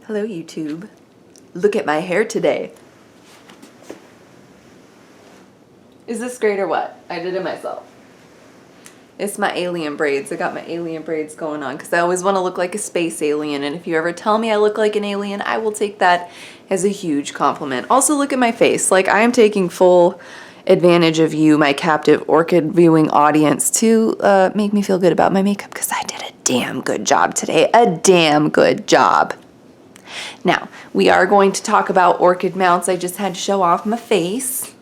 Hello YouTube. Look at my hair today. Is this great or what? I did it myself. It's my alien braids. I got my alien braids going on because I always want to look like a space alien, and if you ever tell me I look like an alien, I will take that as a huge compliment. Also, look at my face. Like, I am taking full advantage of you, my captive orchid viewing audience, to make me feel good about my makeup because I did a damn good job today. A damn good job. Now, we are going to talk about orchid mounts. I just had to show off my face.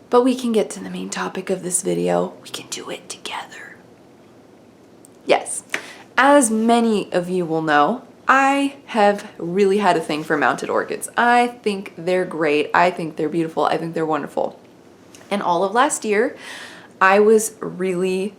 But we can get to the main topic of this video. We can do it together. Yes, as many of you will know, I have really had a thing for mounted orchids. I think they're great. I think they're beautiful. I think they're wonderful. And all of last year, I was really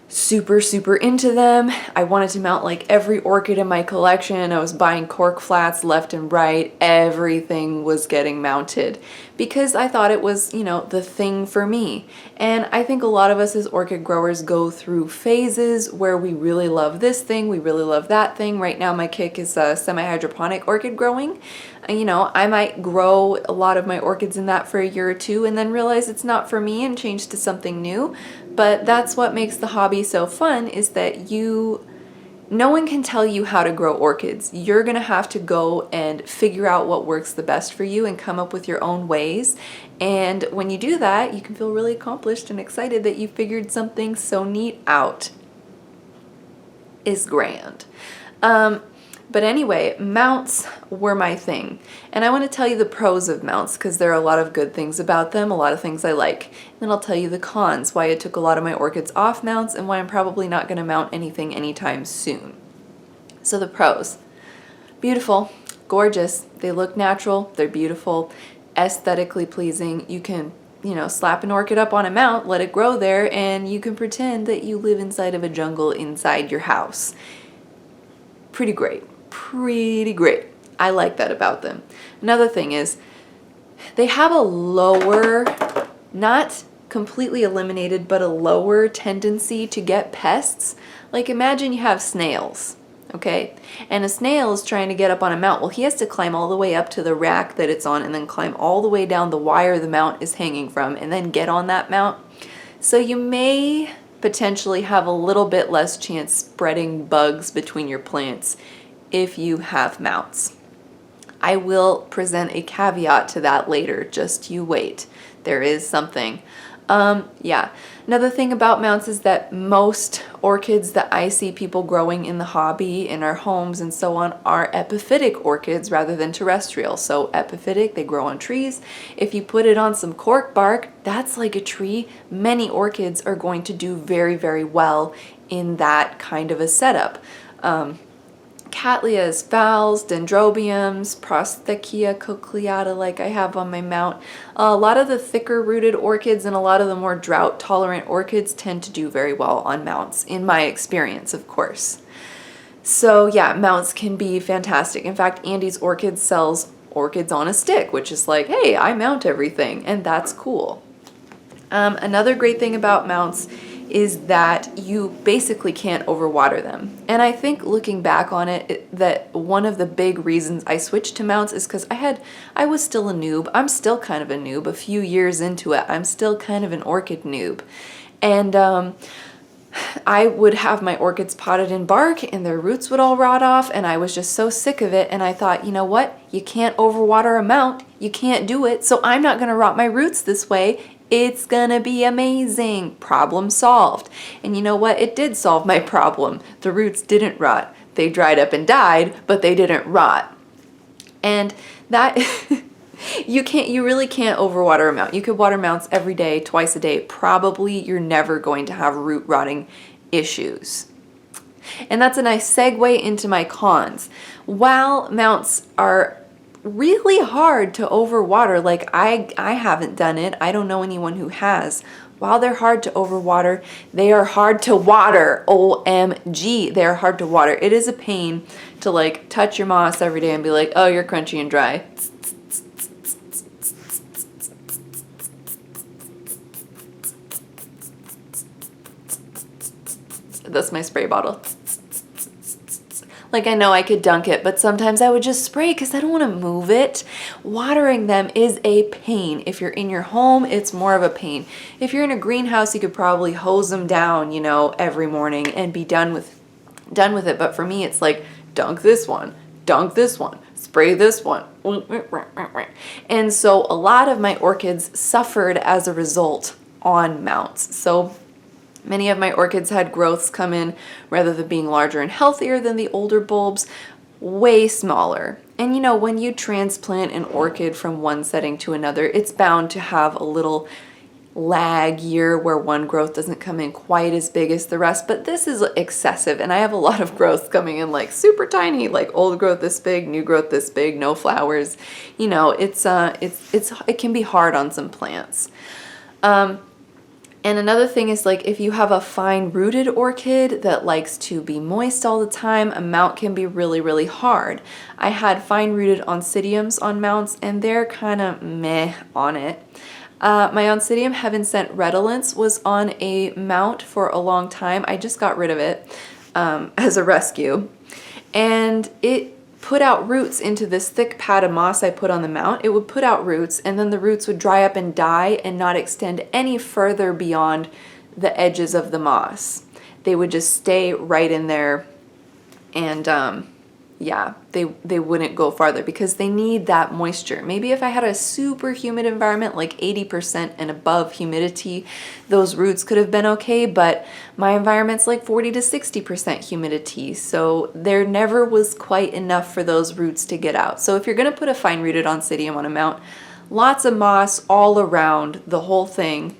super into them. I wanted to mount like every orchid in my collection. I was buying cork flats left and right. Everything was getting mounted because I thought it was, you know, the thing for me. And I think a lot of us as orchid growers go through phases where we really love this thing, we really love that thing. Right now my kick is semi-hydroponic orchid growing. You know, I might grow a lot of my orchids in that for a year or two and then realize it's not for me and change to something new. But that's what makes the hobby so fun, is that no one can tell you how to grow orchids. You're gonna have to go and figure out what works the best for you and come up with your own ways. And when you do that, you can feel really accomplished and excited that you figured something so neat out. Is grand. But anyway, mounts were my thing. And I want to tell you the pros of mounts because there are a lot of good things about them, a lot of things I like. Then I'll tell you the cons, why I took a lot of my orchids off mounts and why I'm probably not going to mount anything anytime soon. So the pros. Beautiful, gorgeous, they look natural, they're beautiful, aesthetically pleasing. You can, you know, slap an orchid up on a mount, let it grow there, and you can pretend that you live inside of a jungle inside your house. Pretty great. Pretty great. I like that about them. Another thing is they have a lower, not completely eliminated, but a lower tendency to get pests. Like, imagine you have snails, okay? And a snail is trying to get up on a mount. Well, he has to climb all the way up to the rack that it's on and then climb all the way down the wire the mount is hanging from and then get on that mount. So you may potentially have a little bit less chance spreading bugs between your plants if you have mounts. I will present a caveat to that later, just you wait. There is something. Yeah. Another thing about mounts is that most orchids that I see people growing in the hobby, in our homes and so on, are epiphytic orchids rather than terrestrial. So epiphytic, they grow on trees. If you put it on some cork bark, that's like a tree. Many orchids are going to do very well in that kind of a setup. Cattleyas, phals, dendrobiums, Prosthecia cochleata like I have on my mount. A lot of the thicker rooted orchids and a lot of the more drought tolerant orchids tend to do very well on mounts, in my experience, of course. So yeah, mounts can be fantastic. In fact, Andy's Orchids sells orchids on a stick, which is like, hey, I mount everything, and that's cool. Another great thing about mounts is that you basically can't overwater them. And I think looking back on it, that one of the big reasons I switched to mounts is because I was still a noob. I'm still kind of a noob. A few years into it, I'm still kind of an orchid noob. And I would have my orchids potted in bark and their roots would all rot off, and I was just so sick of it. And I thought, you know what? You can't overwater a mount. You can't do it. So I'm not going to rot my roots this way. It's gonna be amazing. Problem solved. And you know what? It did solve my problem. The roots didn't rot. They dried up and died, but they didn't rot. And that you really can't overwater a mount. You could water mounts every day, twice a day. Probably you're never going to have root rotting issues. And that's a nice segue into my cons. While mounts are really hard to overwater, like I haven't done it, I don't know anyone who has. While they're hard to overwater, they are hard to water. OMG, they are hard to water. It is a pain to like touch your moss every day and be like, oh, you're crunchy and dry. That's my spray bottle. Like, I know I could dunk it, but sometimes I would just spray because I don't want to move it. Watering them is a pain. If you're in your home, it's more of a pain. If you're in a greenhouse, you could probably hose them down, you know, every morning and be done with it. But for me, it's like, dunk this one, spray this one. And so a lot of my orchids suffered as a result on mounts. So many of my orchids had growths come in, rather than being larger and healthier than the older bulbs, way smaller. And you know, when you transplant an orchid from one setting to another, it's bound to have a little lag year where one growth doesn't come in quite as big as the rest, but this is excessive, and I have a lot of growths coming in like super tiny, like old growth this big, new growth this big, no flowers. You know, it can be hard on some plants. And another thing is, like, if you have a fine-rooted orchid that likes to be moist all the time, a mount can be really, really hard. I had fine-rooted oncidiums on mounts, and they're kind of meh on it. My Oncidium Heaven Sent Redolence was on a mount for a long time. I just got rid of it as a rescue. And it put out roots into this thick pad of moss I put on the mount. It would put out roots, and then the roots would dry up and die and not extend any further beyond the edges of the moss. They would just stay right in there, and yeah, they wouldn't go farther because they need that moisture. Maybe if I had a super humid environment, like 80% and above humidity, those roots could have been okay, but my environment's like 40 to 60% humidity, so there never was quite enough for those roots to get out. So if you're gonna put a fine-rooted oncidium on a mount, lots of moss all around the whole thing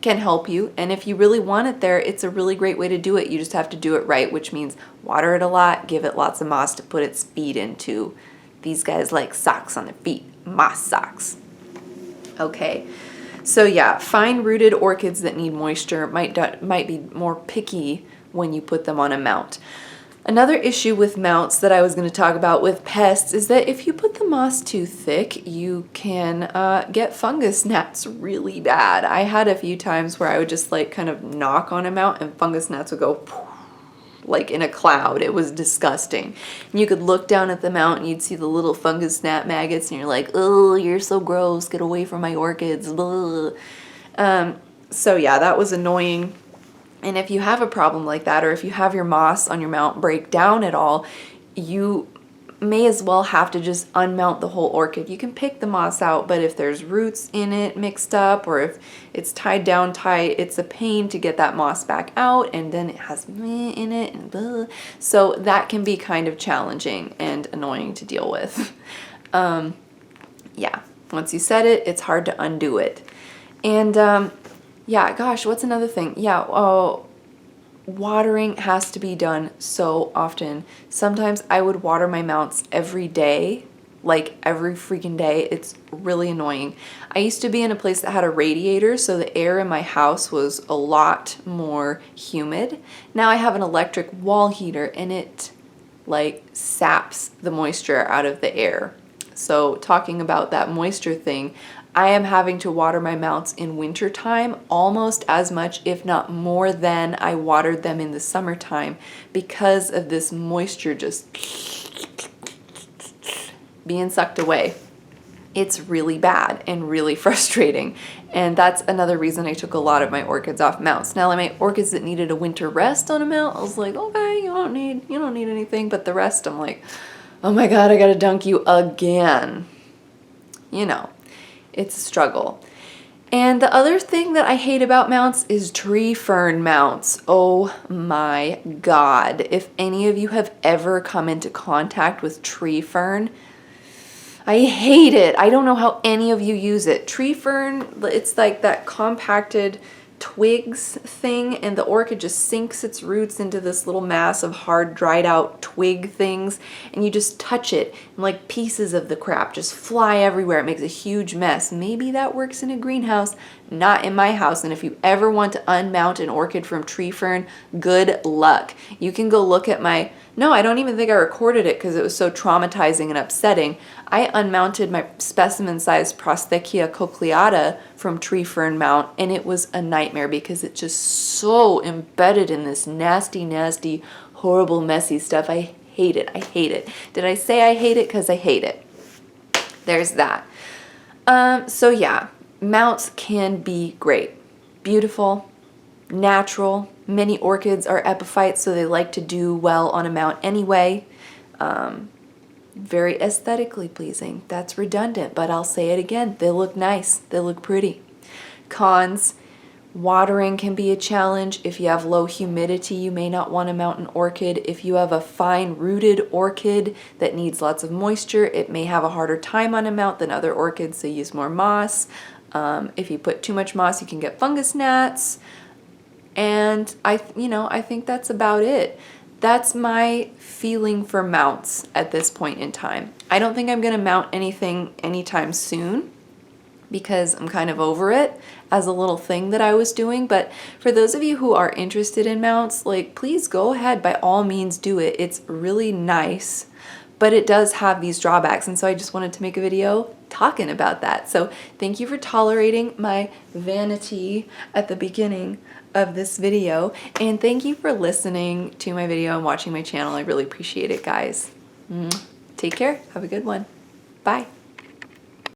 can help you. And if you really want it there, it's a really great way to do it. You just have to do it right, which means water it a lot, give it lots of moss to put its feet into. These guys like socks on their feet, moss socks. Okay, so yeah, fine-rooted orchids that need moisture might be more picky when you put them on a mount. Another issue with mounts that I was going to talk about with pests is that if you put the moss too thick, you can get fungus gnats really bad. I had a few times where I would just like kind of knock on a mount and fungus gnats would go like in a cloud. It was disgusting. And you could look down at the mount and you'd see the little fungus gnat maggots and you're like, oh, you're so gross, get away from my orchids. So yeah, that was annoying. And if you have a problem like that, or if you have your moss on your mount break down at all, you may as well have to just unmount the whole orchid. You can pick the moss out, but if there's roots in it mixed up, or if it's tied down tight, it's a pain to get that moss back out, and then it has meh in it, and blah. So that can be kind of challenging and annoying to deal with. Yeah, once you set it, it's hard to undo it. And yeah, gosh, what's another thing? Yeah, watering has to be done so often. Sometimes I would water my mounts every day, like every freaking day. It's really annoying. I used to be in a place that had a radiator, so the air in my house was a lot more humid. Now I have an electric wall heater, and it like saps the moisture out of the air. So talking about that moisture thing, I am having to water my mounts in wintertime almost as much, if not more, than I watered them in the summertime because of this moisture just being sucked away. It's really bad and really frustrating. And that's another reason I took a lot of my orchids off mounts. Now, like my orchids that needed a winter rest on a mount, I was like, okay, you don't need anything. But the rest, I'm like, oh my God, I gotta dunk you again. You know. It's a struggle. And the other thing that I hate about mounts is tree fern mounts. Oh my God. If any of you have ever come into contact with tree fern, I hate it. I don't know how any of you use it. Tree fern, it's like that compacted twigs thing, and the orchid just sinks its roots into this little mass of hard dried out twig things, and you just touch it and like pieces of the crap just fly everywhere. It makes a huge mess. Maybe that works in a greenhouse, Not in my house. And if you ever want to unmount an orchid from tree fern, good luck. You can go look at my, no, I don't even think I recorded it because it was so traumatizing and upsetting. I unmounted my specimen-sized Prosthecia cochleata from tree fern mount, and it was a nightmare because it's just so embedded in this nasty, nasty, horrible, messy stuff. I hate it. I hate it. Did I say I hate it? Because I hate it. There's that. So yeah, mounts can be great. Beautiful, natural. Many orchids are epiphytes, so they like to do well on a mount anyway. Very aesthetically pleasing. That's redundant, but I'll say it again. They look nice. They look pretty. Cons. Watering can be a challenge. If you have low humidity, you may not want to mount an orchid. If you have a fine-rooted orchid that needs lots of moisture, it may have a harder time on a mount than other orchids, so use more moss. If you put too much moss, you can get fungus gnats. And I think that's about it. That's my feeling for mounts at this point in time. I don't think I'm going to mount anything anytime soon, because I'm kind of over it as a little thing that I was doing. But for those of you who are interested in mounts, like, please go ahead, by all means do it. It's really nice, but it does have these drawbacks. And so I just wanted to make a video talking about that. So thank you for tolerating my vanity at the beginning of this video. And thank you for listening to my video and watching my channel. I really appreciate it, guys. Take care. Have a good one. Bye.